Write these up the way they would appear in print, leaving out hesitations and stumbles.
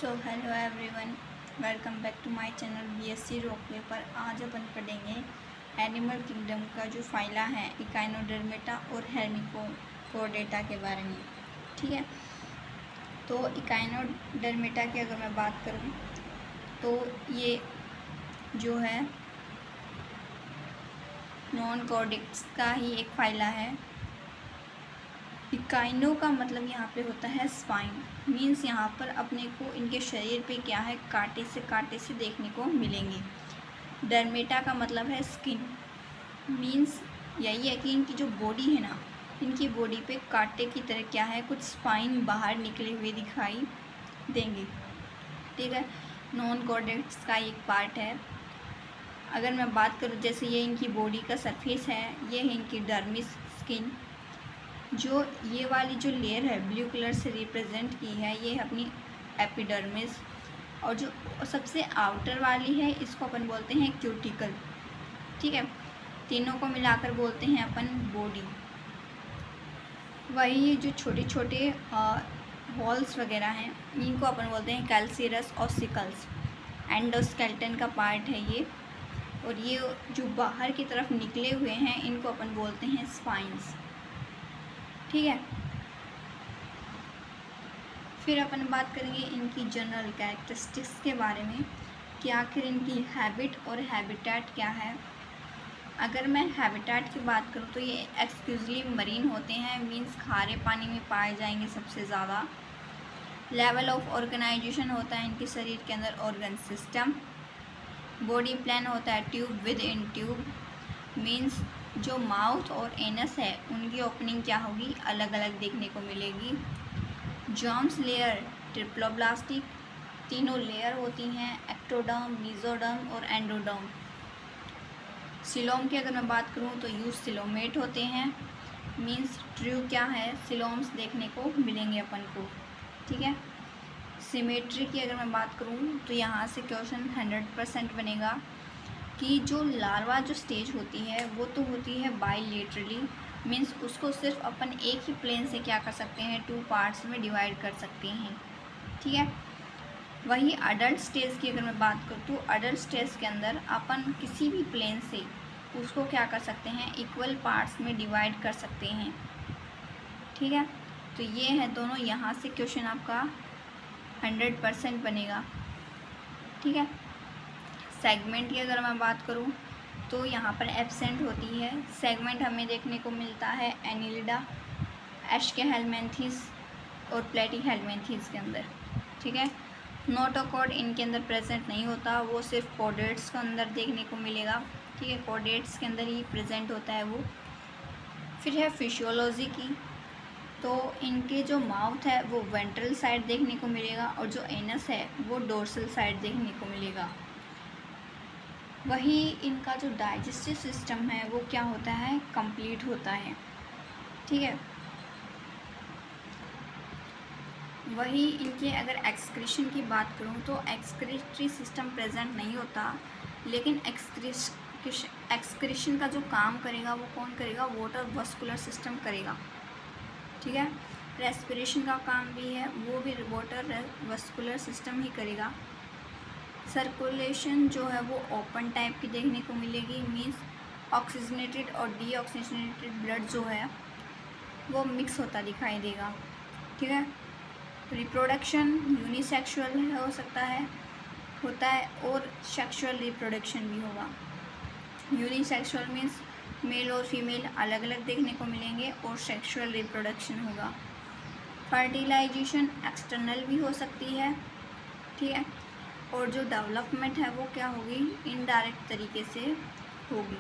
So hello everyone, welcome back to my channel BSC ropeway पर। आज अपन पढ़ेंगे animal kingdom का जो फाइला है इकाइनोडर्मेटा और हेर्निकोडेटा के बारे में। ठीक है, तो इकाइनोडर्मेटा की अगर मैं बात करूं तो ये जो है नॉन कॉर्डिक्स का ही एक फाइला है। इकाइनो का मतलब यहाँ पे होता है स्पाइन, मीन्स यहाँ पर अपने को इनके शरीर पे क्या है, कांटे से देखने को मिलेंगे। डर्मेटा का मतलब है स्किन, मीन्स यही है कि इनकी जो बॉडी है ना, इनकी बॉडी पे कांटे की तरह क्या है, कुछ स्पाइन बाहर निकले हुए दिखाई देंगे। ठीक है, नॉन कॉर्डेक्स का एक पार्ट है। अगर मैं बात करूँ, जैसे ये इनकी बॉडी का सरफेस है, ये है इनकी डर्मिस स्किन। जो ये वाली जो लेयर है ब्लू कलर से रिप्रेजेंट की है, ये है अपनी एपिडर्मिस। और जो सबसे आउटर वाली है, इसको अपन बोलते हैं क्यूटिकल। ठीक है, तीनों को मिलाकर बोलते हैं अपन बॉडी। वही जो छोटे छोटे हॉल्स वगैरह हैं, इनको अपन बोलते हैं कैल्सीरस और सिकल्स। एंडोस्केलेटन का पार्ट है ये। और ये जो बाहर की तरफ निकले हुए हैं, इनको अपन बोलते हैं स्पाइंस। ठीक है, फिर अपन बात करेंगे इनकी जनरल कैरेक्टरिस्टिक्स के बारे में कि आखिर इनकी हैबिट और हैबिटेट क्या है। अगर मैं हैबिटेट की बात करूँ तो ये एक्सक्लूसिवली मरीन होते हैं, मींस खारे पानी में पाए जाएंगे सबसे ज़्यादा। लेवल ऑफ ऑर्गेनाइजेशन होता है इनके शरीर के अंदर ऑर्गन सिस्टम। बॉडी प्लान होता है tube within tube, means जो माउथ और एनस है उनकी ओपनिंग क्या होगी, अलग अलग देखने को मिलेगी। जर्म्स लेयर ट्रिप्लोब्लास्टिक, तीनों लेयर होती हैं, एक्टोडर्म, मेसोडर्म और एंडोडर्म। सिलोम की अगर मैं बात करूं तो यूज सिलोमेट होते हैं, मींस ट्रू क्या है, सिलोम्स देखने को मिलेंगे अपन को। ठीक है, सिमेट्री की अगर मैं बात करूं तो यहाँ से क्वेश्चन 100% बनेगा कि जो लार्वा जो स्टेज होती है वो तो होती है बाइलेटरली, मीन्स उसको सिर्फ अपन एक ही प्लेन से क्या कर सकते हैं, 2 पार्ट्स में डिवाइड कर सकते हैं। ठीक है, वही अडल्ट स्टेज की अगर मैं बात करूँ तो अडल्ट स्टेज के अंदर अपन किसी भी प्लेन से उसको क्या कर सकते हैं, इक्वल पार्ट्स में डिवाइड कर सकते हैं। ठीक है, तो ये है दोनों, यहाँ से क्वेश्चन आपका 100% बनेगा। ठीक है, सेगमेंट की अगर मैं बात करूँ तो यहाँ पर एब्सेंट होती है। सेगमेंट हमें देखने को मिलता है एनिलिडा, एस्केहेलमिन्थेस और प्लेटीहेलमिन्थेस के अंदर। ठीक है, नोटोकॉर्ड इनके अंदर प्रेजेंट नहीं होता, वो सिर्फ कॉर्डेट्स के अंदर देखने को मिलेगा। ठीक है, कॉर्डेट्स के अंदर ही प्रेजेंट होता है वो। फिर है फिशियोलॉजी की, तो इनके जो माउथ है वो वेंट्रल साइड देखने को मिलेगा और जो एनस है वो डोर्सल साइड देखने को मिलेगा। वही इनका जो डाइजेस्टिव सिस्टम है वो क्या होता है, कंप्लीट होता है। ठीक है, वही इनके अगर एक्सक्रीशन की बात करूँ तो एक्सक्रीटरी सिस्टम प्रेजेंट नहीं होता, लेकिन एक्सक्रीशन का जो काम करेगा वो कौन करेगा, वाटर वस्कुलर सिस्टम करेगा। ठीक है, रेस्पिरेशन का काम भी है, वो भी वाटर वस्कुलर सिस्टम ही करेगा। सर्कुलेशन जो है वो ओपन टाइप की देखने को मिलेगी, मीन्स ऑक्सीजनेटेड और डीऑक्सीजनेटेड ब्लड जो है वो मिक्स होता दिखाई देगा। ठीक है, रिप्रोडक्शन यूनिसेक्सुअल हो सकता है, होता है, और सेक्सुअल रिप्रोडक्शन भी होगा। यूनिसेक्सुअल मीन्स मेल और फीमेल अलग अलग देखने को मिलेंगे और सेक्सुअल रिप्रोडक्शन होगा। फर्टिलाइजेशन एक्सटर्नल भी हो सकती है। ठीक है, और जो डेवलपमेंट है वो क्या होगी, इनडायरेक्ट तरीके से होगी।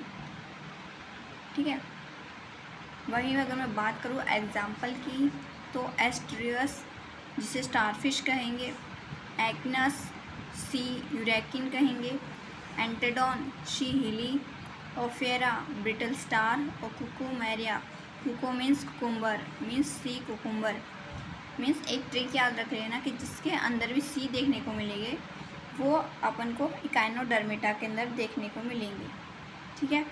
ठीक है, वही अगर मैं बात करूँ एग्जाम्पल की तो एस्ट्रियस जिसे स्टारफिश कहेंगे, एक्नस सी यूरेकिन कहेंगे, एंटेडॉन शी हिली, ओफेरा ब्रिटल स्टार और कुकुमेरिया, कुको means cucumber, means sea cucumber. Means एक ट्रिक याद रख लेना कि जिसके अंदर भी सी देखने को मिलेंगे वो अपन को इकाइनोडर्मेटा के अंदर देखने को मिलेंगे। ठीक है,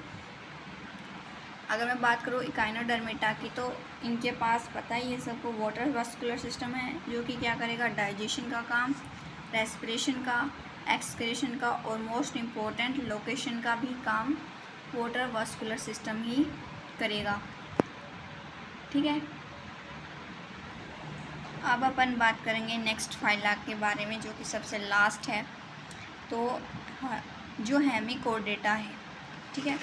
अगर मैं बात करूँ इकाइनोडर्मेटा की तो इनके पास पता ही है सबको वाटर वस्कुलर सिस्टम है, जो कि क्या करेगा, डाइजेशन का काम, रेस्पिरेशन का, एक्सक्रीशन का और मोस्ट इम्पोर्टेंट लोकेशन का भी काम वाटर वास्कुलर सिस्टम ही करेगा। ठीक है, अब अपन बात करेंगे नेक्स्ट फाइला के बारे में, जो कि सबसे लास्ट है। तो जो हेमिकोडेटा है, ठीक है,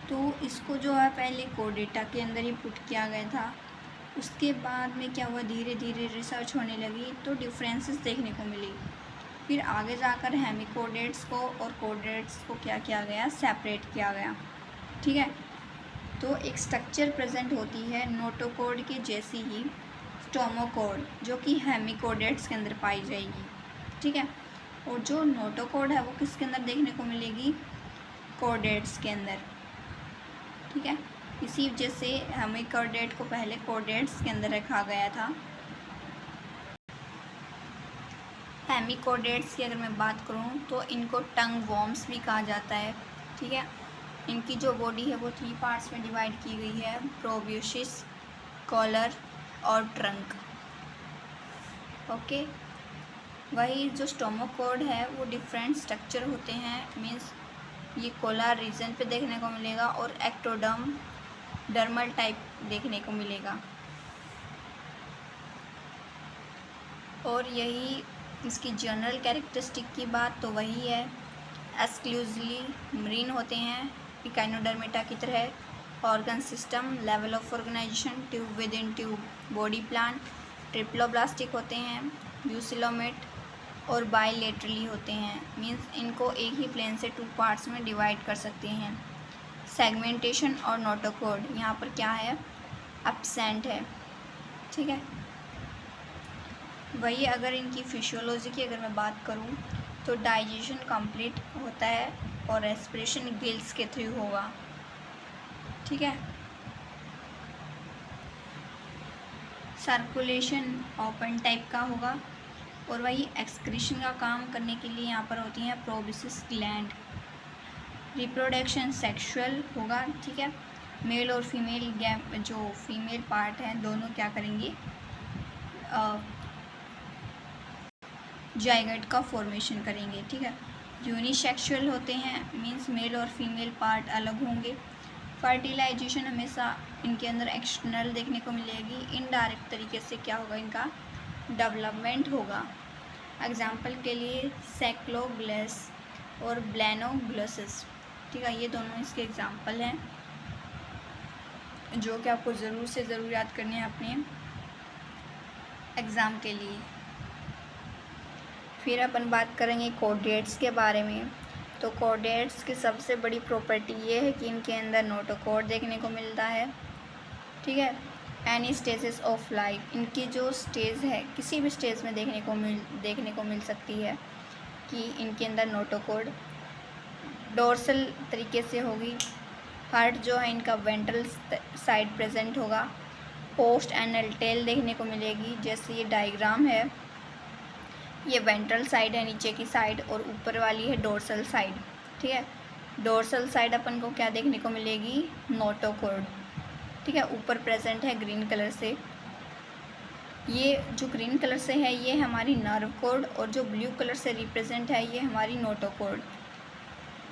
तो इसको जो है पहले कोडेटा के अंदर ही पुट किया गया था। उसके बाद में क्या हुआ, धीरे धीरे रिसर्च होने लगी तो डिफरेंसेस देखने को मिली। फिर आगे जाकर हेमिकोडेट्स को और कोडेट्स को क्या किया गया, सेपरेट किया गया। ठीक है, तो एक स्ट्रक्चर प्रेजेंट होती है नोटोकोड के जैसी ही, स्टोमोकोड, जो कि हेमिकोडेट्स के अंदर पाई जाएगी। ठीक है, और जो नोटोकोड है वो किसके अंदर देखने को मिलेगी, कोडेट्स के अंदर। ठीक है, इसी वजह से हेमिकोडेट को पहले कोडेट्स के अंदर रखा गया था। हेमिकोडेट्स की अगर मैं बात करूं तो इनको टंग वॉर्म्स भी कहा जाता है। ठीक है, इनकी जो बॉडी है वो 3 पार्ट्स में डिवाइड की गई है, प्रोब्यूसिस, कॉलर और ट्रंक। ओके, वही जो स्टोमोकोड है वो डिफरेंट स्ट्रक्चर होते हैं, मीन्स ये कोलर रीजन पे देखने को मिलेगा और एक्टोडर्म डर्मल टाइप देखने को मिलेगा। और यही इसकी जनरल कैरेक्टरिस्टिक की बात तो वही है, एक्सक्लूसिवली मरीन होते हैं, इकाइनोडर्मेटा की तरह, organ system, level of organisation, tube within tube, body plan, triploblastic होते हैं, यूसिलोमेट और बायलेटरली होते हैं, मीन्स इनको एक ही प्लेन से 2 पार्ट्स में डिवाइड कर सकते हैं। सेगमेंटेशन और नोटोकोड यहाँ पर क्या है, एब्सेंट है। ठीक है, वही अगर इनकी फिजियोलॉजी की अगर मैं बात करूँ तो डाइजेशन कंप्लीट होता है और रेस्पिरेशन गिल्स के थ्रू होगा। ठीक है, सर्कुलेशन ओपन टाइप का होगा और वही एक्सक्रीशन का काम करने के लिए यहाँ पर होती हैं प्रोबिसिस ग्लैंड। रिप्रोडक्शन सेक्सुअल होगा। ठीक है, मेल और फीमेल गैप, जो फीमेल पार्ट है दोनों क्या करेंगे, जाइगोट का फॉर्मेशन करेंगे। ठीक है, यूनिसेक्सुअल होते हैं, मींस मेल और फीमेल पार्ट अलग होंगे। फर्टिलाइजेशन हमेशा इनके अंदर एक्सटर्नल देखने को मिलेगी, इनडायरेक्ट तरीके से क्या होगा, इनका डेवलपमेंट होगा। एग्जाम्पल के लिए सैक्लोग्लस और ब्लैनोग्लोसिस। ठीक है, ये दोनों इसके एग्जाम्पल हैं जो कि आपको ज़रूर से ज़रूर याद करने हैं अपने एग्ज़ाम के लिए। फिर अपन बात करेंगे कोडेट्स के बारे में। तो कोडेट्स की सबसे बड़ी प्रॉपर्टी ये है कि इनके अंदर नोटोकोड देखने को मिलता है। ठीक है, एनी स्टेजेस ऑफ लाइफ, इनकी जो स्टेज है किसी भी स्टेज में देखने को मिल सकती है कि इनके अंदर नोटोकोड डोर्सल तरीके से होगी। हार्ट जो है इनका वेंट्रल साइड प्रेजेंट होगा। पोस्ट एनल टेल देखने को मिलेगी, जैसे ये डायग्राम है, ये वेंट्रल साइड है नीचे की साइड और ऊपर वाली है डोर्सल साइड। ठीक है, डोर्सल साइड अपन को क्या देखने को मिलेगी, नोटोकोड। ठीक है, ऊपर प्रेजेंट है ग्रीन कलर से। ये जो ग्रीन कलर से है ये हमारी नर्व कोड और जो ब्लू कलर से रिप्रेजेंट है ये हमारी नोटोकोड।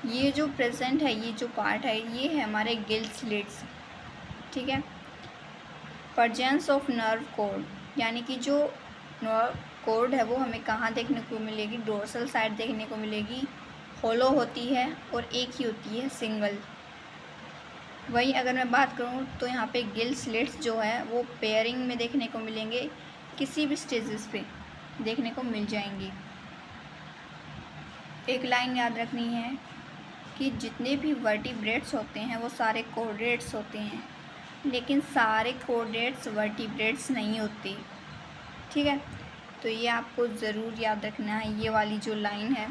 ये जो प्रेजेंट है, ये जो पार्ट है ये है हमारे गिल स्लिट्स। ठीक है, प्रेजेंस ऑफ नर्व कोड, यानी कि जो नर्व कोड है वो हमें कहाँ देखने को मिलेगी, डोर्सल साइड देखने को मिलेगी। होलो होती है और एक ही होती है, सिंगल। वही अगर मैं बात करूँ तो यहाँ पे गिल स्लिट्स जो है वो पेयरिंग में देखने को मिलेंगे, किसी भी स्टेजेस पे देखने को मिल जाएंगी। एक लाइन याद रखनी है कि जितने भी वर्टिब्रेट्स होते हैं वो सारे कोडेट्स होते हैं, लेकिन सारे कोडेट्स वर्टिब्रेट्स नहीं होते। ठीक है, तो ये आपको ज़रूर याद रखना है। ये वाली जो लाइन है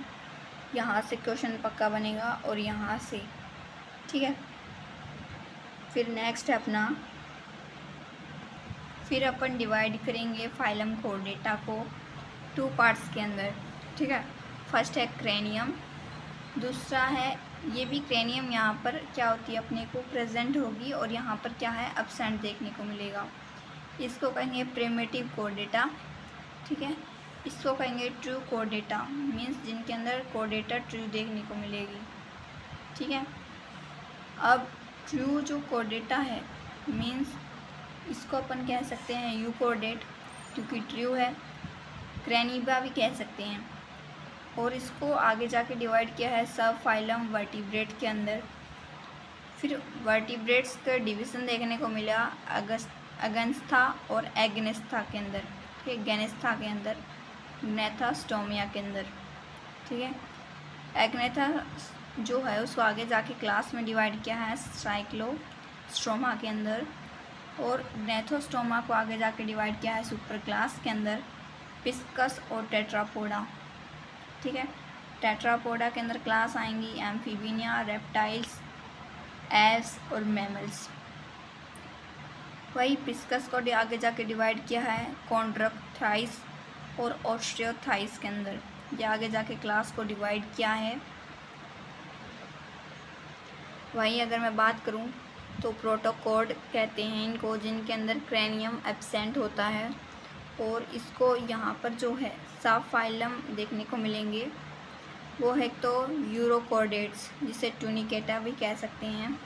यहाँ से क्वेश्चन पक्का बनेगा और यहाँ से। ठीक है, फिर नेक्स्ट है अपना, फिर अपन डिवाइड करेंगे फाइलम कोर्डेटा को 2 पार्ट्स के अंदर। ठीक है, फर्स्ट है क्रेनियम, दूसरा है ये भी क्रेनियम, यहाँ पर क्या होती है अपने को प्रेजेंट होगी और यहाँ पर क्या है एब्सेंट देखने को मिलेगा। इसको कहेंगे प्रिमिटिव कोर्डेटा। ठीक है, इसको कहेंगे ट्रू कोडेटा, मीन्स जिनके अंदर कोडेटा ट्रू देखने को मिलेगी। ठीक है, अब ट्रू जो कोडेटा है मीन्स इसको अपन कह सकते हैं यू कोडेट क्योंकि ट्रू है, क्रैनीबा भी कह सकते हैं। और इसको आगे जाके डिवाइड किया है सब फाइलम वर्टिब्रेट के अंदर। फिर वर्टिब्रेट्स का डिवीज़न देखने को मिला अगेंस्था और एग्नेस्था के अंदर। ठीक है, गैनेस्था के अंदर, ग्नेथास्टोमिया के अंदर। ठीक है, एग्नेथा जो है उसको आगे जाके क्लास में डिवाइड किया है साइक्लोस्टोमा के अंदर, और ग्नेथोस्टोमा को आगे जाके डिवाइड किया है सुपर क्लास के अंदर पिस्कस और टेट्रापोडा। ठीक है, टेट्रापोडा के अंदर क्लास आएंगी एम्फीबिनिया, रेप्टाइल्स, एव्स और मैमल्स। वही पिस्कस को आगे जाके डिवाइड किया है कॉन्ड्रक्टाइस और ऑस्ट्रियोथाइस के अंदर, ये आगे जाके क्लास को डिवाइड किया है। वही अगर मैं बात करूं तो प्रोटोकॉड कहते हैं इनको, जिनके अंदर क्रैनियम एब्सेंट होता है, और इसको यहाँ पर जो है सब फाइलम देखने को मिलेंगे। वो है तो यूरोकॉर्डेट्स, जिसे टूनिकेटा भी कह सकते हैं।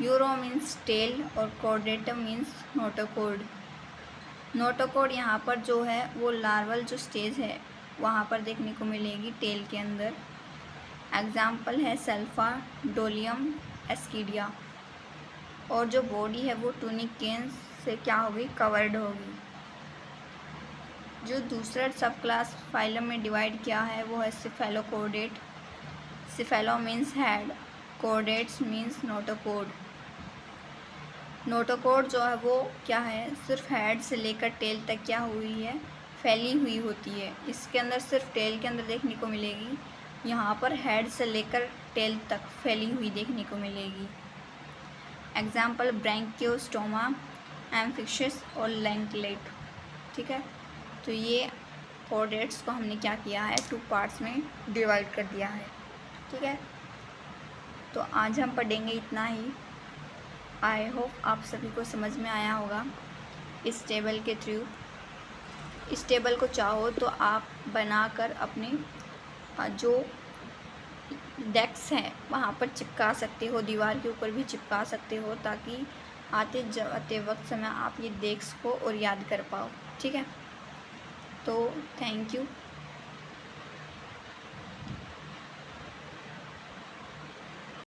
यूरो मीन्स टेल और कॉर्डेटम मीन्स नोटोकॉड। नोटोकॉड यहाँ पर जो है वो लार्वल जो स्टेज है वहाँ पर देखने को मिलेगी टेल के अंदर। एग्जाम्पल है सल्फा, डोलियम, एस्कीडिया। और जो बॉडी है वो टूनिकेन्स से क्या होगी, कवर्ड होगी। जो दूसरा सब क्लास फाइलम में डिवाइड किया है वो है cephalochordate. Cephalo means head, chordates means notochord. Notochord जो है वो क्या है, सिर्फ हेड से लेकर टेल तक क्या हुई है, फैली हुई होती है। इसके अंदर सिर्फ टेल के अंदर देखने को मिलेगी, यहाँ पर हेड से लेकर टेल तक फैली हुई देखने को मिलेगी। एग्जाम्पल ब्रैंकियोस्टोमा, एम्फिशियस और लैंकलेट। ठीक है, तो ये कॉर्डेट्स को हमने क्या किया है, 2 पार्ट्स में डिवाइड कर दिया है। ठीक है, तो आज हम पढ़ेंगे इतना ही। आई होप आप सभी को समझ में आया होगा इस टेबल के थ्रू। इस टेबल को चाहो तो आप बनाकर अपने जो डेस्क हैं वहाँ पर चिपका सकते हो, दीवार के ऊपर भी चिपका सकते हो, ताकि आते जाते वक्त समय आप ये देख सको और याद कर पाओ। ठीक है, तो थैंक यू।